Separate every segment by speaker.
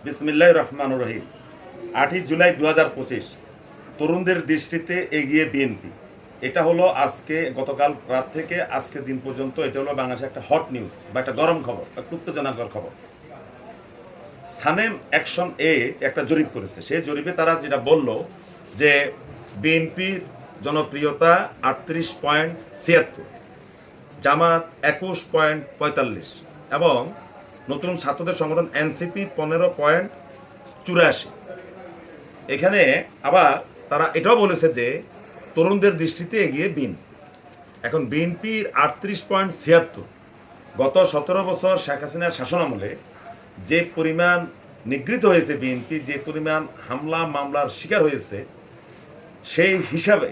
Speaker 1: বিসমিল্লাহির রহমানির রহিম। 8ই জুলাই 2025 তরুণদের দৃষ্টিতে এগিয়ে বিএনপি। এটা হলো আজকে গতকাল রাত থেকে আজকে দিন পর্যন্ত এটা হলো বাংলাদেশের একটা হট নিউজ বা একটা গরম খবর, একটা উত্তেজনাকর খবর। সানেম অ্যাকশন এ একটা জরিপ করেছে। সেই জরিপে তারা যেটা বলল যে বিএনপির জনপ্রিয়তা 38.76, জামাত 21.45 এবং নতুন ছাত্রদের সংগঠন এনসিপি 15.84। এখানে আবার তারা এটাও বলেছে যে তরুণদের দৃষ্টিতে এগিয়ে বিএনপি। এখন বিএনপির 38.76 গত 17 বছর শেখ হাসিনার শাসনামলে যে পরিমাণ নিগৃহীত হয়েছে বিএনপি, যে পরিমাণ হামলা মামলার শিকার হয়েছে, সেই হিসাবে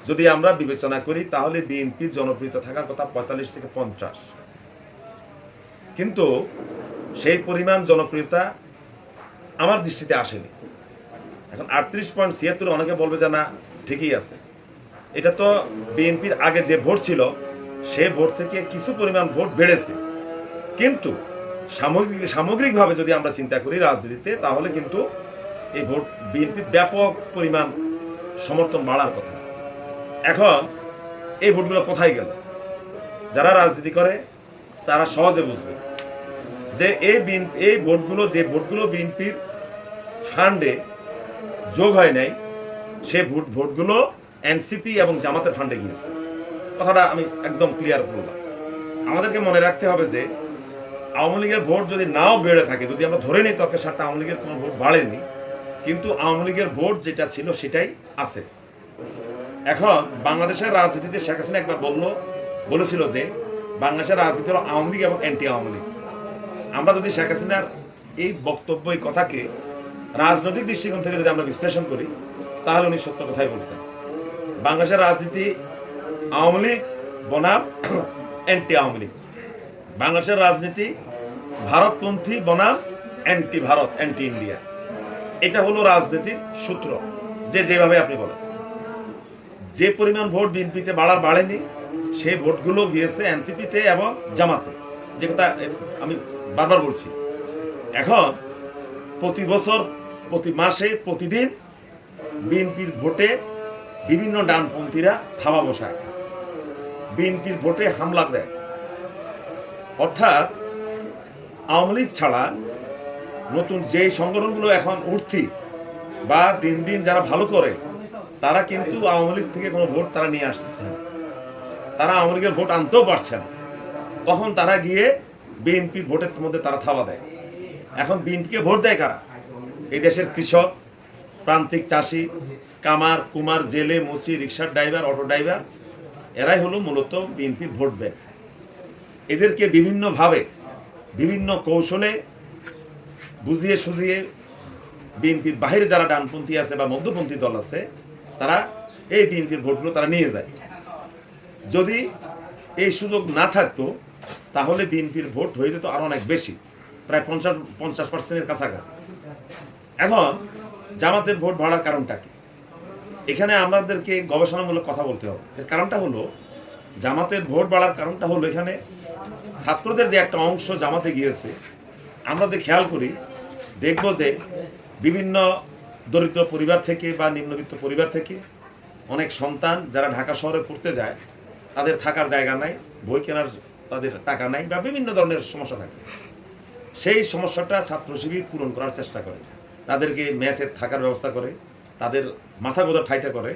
Speaker 1: যদি আমরা বিবেচনা করি তাহলে বিএনপির জনপ্রিয়তা থাকার কথা 45 থেকে 50, কিন্তু সেই পরিমাণ জনপ্রিয়তা আমার দৃষ্টিতে আসেনি। এখন 38.76 অনেকে বলবে যে না ঠিকই আছে, এটা তো বিএনপির আগে যে ভোট ছিল সে ভোট থেকে কিছু পরিমাণ ভোট বেড়েছে, কিন্তু সামগ্রিকভাবে যদি আমরা চিন্তা করি রাজনীতিতে তাহলে কিন্তু এই ভোট বিএনপির ব্যাপক পরিমাণ সমর্থন বাড়ার কথা। এখন এই ভোটগুলো কোথায় গেল? যারা রাজনীতি করে তারা সহজে বুঝবে যে এই ভোটগুলো, যে ভোটগুলো বিএনপির ফান্ডে যোগ হয় নাই, সে ভোটগুলো এনসিপি এবং জামাতের ফান্ডে গিয়েছে। কথাটা আমি একদম ক্লিয়ার করলাম। আমাদেরকে মনে রাখতে হবে যে আওয়ামী লীগের ভোট যদি নাও বেড়ে থাকে, যদি আমরা ধরে নিই তর্কের সাথে আওয়ামী লীগের কোনো ভোট বাড়েনি, কিন্তু আওয়ামী লীগের ভোট যেটা ছিল সেটাই আছে। এখন বাংলাদেশের রাজনীতিতে শেখ হাসিনা একবার বলেছিল যে বাংলাদেশের রাজনীতি হলো আওয়ামী লীগ এবং অ্যান্টি আওয়ামী লীগ। আমরা যদি শেখ হাসিনার এই বক্তব্য, এই কথাকে রাজনৈতিক দৃষ্টিকোণ থেকে যদি আমরা বিশ্লেষণ করি তাহলে উনি সত্য কথাই বলছেন। বাংলাদেশের রাজনীতি আওয়ামী লীগ বনাম অ্যান্টি আওয়ামী লীগ। বাংলাদেশের রাজনীতি ভারতপন্থী বনাম অ্যান্টি ভারত, অ্যান্টি ইন্ডিয়া। এটা হলো রাজনীতির সূত্র, যেভাবে আপনি বলেন। যে পরিমাণ ভোট বিএনপিতে বাড়েনি, সেই ভোটগুলো গিয়েছে এনসিপিতে এবং জামাতে, যে কথা আমি বারবার বলছি। এখন প্রতি বছর, প্রতি মাসে, প্রতিদিন বিএনপির ভোটে বিভিন্ন ডানপন্থীরা থাবা বসায়, বিএনপির ভোটে হামলা দেয়। অর্থাৎ আওয়ামী লীগ ছাড়া নতুন যেই সংগঠনগুলো এখন উঠতি বা দিন দিন যারা ভালো করে, তারা কিন্তু আওয়ামী লীগ থেকে কোনো ভোট তারা নিয়ে আসছে না, তারা আওয়ামী লীগের ভোট আনতেও পারছে না। তখন তারা গিয়ে বিএনপির ভোটের মধ্যে তারা থাবা দেয়। এখন বিএনপিকে ভোট দেয় কারা? এই দেশের কৃষক, প্রান্তিক চাষি, কামার কুমার, জেলে মুচি, রিক্সার ড্রাইভার, অটো ড্রাইভার, এরাই হলো মূলত বিএনপির ভোট ব্যাংক। এদেরকে বিভিন্নভাবে, বিভিন্ন কৌশলে বুঝিয়ে সুঝিয়ে বিএনপির বাহিরে যারা ডানপন্থী আছে বা মধ্যপন্থী দল আছে, তারা এই বিএনপির ভোটগুলো তারা নিয়ে যায়। যদি এই সুযোগ না থাকতো তাহলে বিএনপির ভোট হয়ে যেত আরো অনেক বেশি, প্রায় 50% কাছাকাছি। এখন জামাতের ভোট বাড়ার কারণটা কি? এখানে আমাদেরকে গবেষণামূলক কথা বলতে হবে। এর কারণটা হলো, জামাতের ভোট বাড়ার কারণটা হলো এখানে ছাত্রদের যে একটা অংশ জামাতে গিয়েছে, আমরা যদি খেয়াল করি দেখব যে বিভিন্ন দরিদ্র পরিবার থেকে বা নিম্নবিত্ত পরিবার থেকে অনেক সন্তান যারা ঢাকা শহরে পড়তে যায়, তাদের থাকার জায়গা নাই, বই কেনার তাদের টাকা নাই বা বিভিন্ন ধরনের সমস্যা থাকে। সেই সমস্যাটা ছাত্র শিবির পূরণ করার চেষ্টা করে, তাদেরকে মেসে থাকার ব্যবস্থা করে, তাদের মাথা গোঁজার ঠাইটা করে,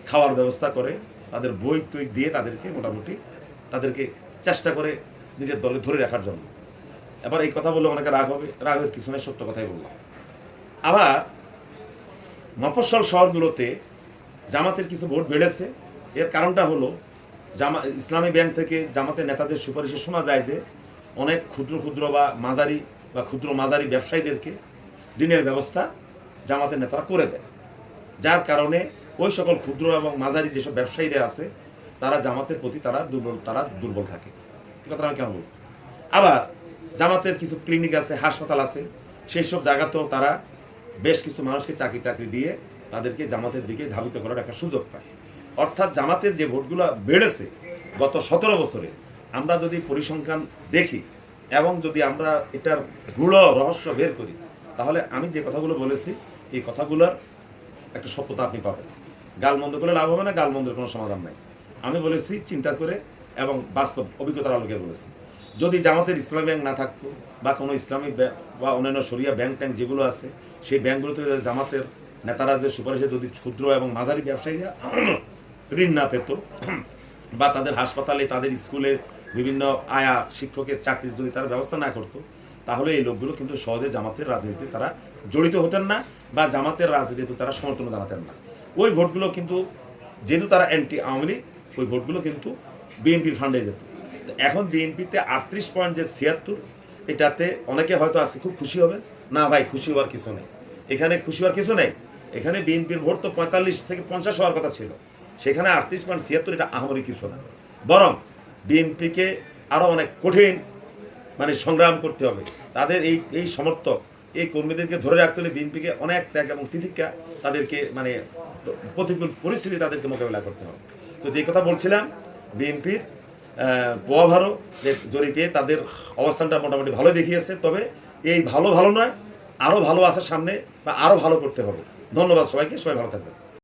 Speaker 1: খাওয়ার ব্যবস্থা করে, তাদের বই তৈ দিয়ে তাদেরকে মোটামুটি তাদেরকে চেষ্টা করে নিজের দলে ধরে রাখার জন্য। এবার এই কথা বললে অনেকে রাগ হবে, রাগের কিছু নেই, সত্য কথাই বললাম। আবার মফস্বল শহরগুলোতে জামাতের কিছু ভোট বেড়েছে। এর কারণটা হলো ইসলামী ব্যাংক থেকে জামাতের নেতাদের সুপারিশে শোনা যায় যে অনেক ক্ষুদ্র ক্ষুদ্র বা মাঝারি বা ক্ষুদ্র মাঝারি ব্যবসায়ীদেরকে ঋণের ব্যবস্থা জামাতের নেতারা করে দেয়, যার কারণে ওই সকল ক্ষুদ্র এবং মাঝারি যেসব ব্যবসায়ীরা আছে তারা জামাতের প্রতি তারা দুর্বল থাকে। এই কথা আমি কেন বলছি? আবার জামাতের কিছু ক্লিনিক আছে, হাসপাতাল আছে, সেই সব জায়গাতেও তারা বেশ কিছু মানুষকে চাকরি টাকরি দিয়ে তাদেরকে জামাতের দিকে ধাবিত করার একটা সুযোগ পায়। অর্থাৎ জামাতের যে ভোটগুলো বেড়েছে গত 17 বছরে, আমরা যদি পরিসংখ্যান দেখি এবং যদি আমরা এটার গূঢ় রহস্য বের করি, তাহলে আমি যে কথাগুলো বলেছি এই কথাগুলোর একটা সত্যতা আপনি পাবেন। গালমন্দ করলে লাভ হবে না, গালমন্দের কোনো সমাধান নাই। আমি বলেছি চিন্তা করে এবং বাস্তব অভিজ্ঞতার আলোকে বলেছি। যদি জামাতের ইসলামী ব্যাংক না থাকতো বা কোনো ইসলামিক বা অন্যান্য শরিয়া ব্যাংক ট্যাঙ্ক যেগুলো আছে, সেই ব্যাংকগুলোতে জামাতের নেতারা যে সুপারিশে যদি ক্ষুদ্র এবং মাঝারি ব্যবসায়ীরা ঋণ না পেত, বা তাদের হাসপাতালে, তাদের স্কুলে বিভিন্ন আয়া শিক্ষকের চাকরির যদি তারা ব্যবস্থা না করতো, তাহলে এই লোকগুলো কিন্তু সহজে জামাতের রাজনীতিতে তারা জড়িত হতেন না, বা জামাতের রাজনীতিতে তারা সমর্থন জানাতেন না। ওই ভোটগুলো কিন্তু, যেহেতু তারা অ্যান্টি আওয়ামী লীগ, ওই ভোটগুলো কিন্তু বিএনপির ফান্ডে যেত। তো এখন বিএনপিতে 38 পয়েন্ট যে 76, এটাতে অনেকে হয়তো আজকে খুব খুশি হবে না। ভাই, খুশি হওয়ার কিছু নেই, এখানে খুশি হওয়ার কিছু নেই। এখানে বিএনপির ভোট তো 45 থেকে 50 হওয়ার কথা ছিল, সেখানে 38.76, এটা আহামরি কিছু না। বরং বিএনপিকে আরও অনেক কঠিন সংগ্রাম করতে হবে। তাদের এই সমর্থক, এই কর্মীদেরকে ধরে রাখতে হলে বিএনপিকে অনেক ত্যাগ এবং তিতিক্ষা, তাদেরকে প্রতিকূল পরিস্থিতি তাদেরকে মোকাবেলা করতে হবে। তো যে কথা বলছিলাম, বিএনপির পোয়াভারো যে জরিপে তাদের অবস্থানটা মোটামুটি ভালো দেখিয়েছে। তবে এই ভালো নয়, আরও ভালো আসার সামনে, বা আরও ভালো করতে হবে। ধন্যবাদ সবাইকে, সবাই ভালো থাকবেন।